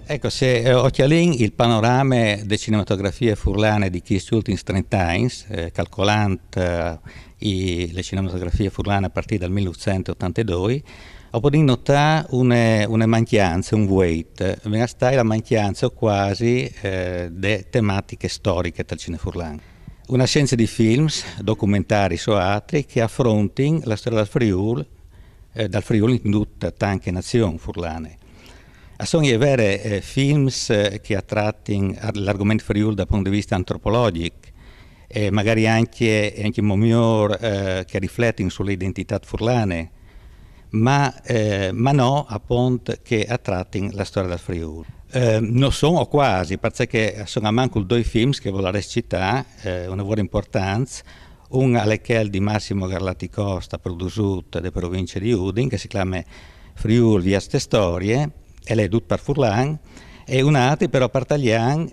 Ecco, se occhialin il panorama delle cinematografie furlane di questi ultimi 30 anni, calcolando le cinematografie furlane a partire dal 1982, ho potuto notare una mancanza, un weight, la mancanza quasi di tematiche storiche del cinema furlane. Una scienza di film, documentari o altri che affrontino la storia dal Friuli in tutta tante nazioni furlane. Sono i veri film che trattano l'argomento Friuli dal punto di vista antropologico e magari anche migliore che riflettono sulle identità furlane, ma no appunto che trattano la storia del Friuli. Non sono quasi, perché sono manco due film che voglio citare, una buona importanza. Un è di Massimo Garlati Costa, prodotto dalla provincia di Udine, che si chiama Friuli via ste storie, e è tutto per Furlan, e un altro però per Taglian,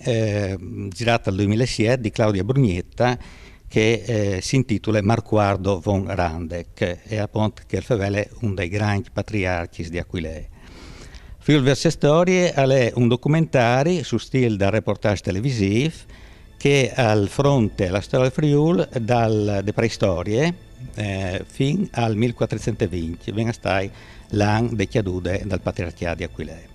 girato nel 2007 di Claudia Brugnetta, che si intitola Marquardo von Randeck, e appunto che è uno dei grandi patriarchi di Aquilea. Friuli via ste storie è un documentario su stile da reportage televisivo, che al fronte alla storia del Friuli dalle preistorie fino al 1420, ben stai l'anno dei chiadude dal patriarcato di Aquilea.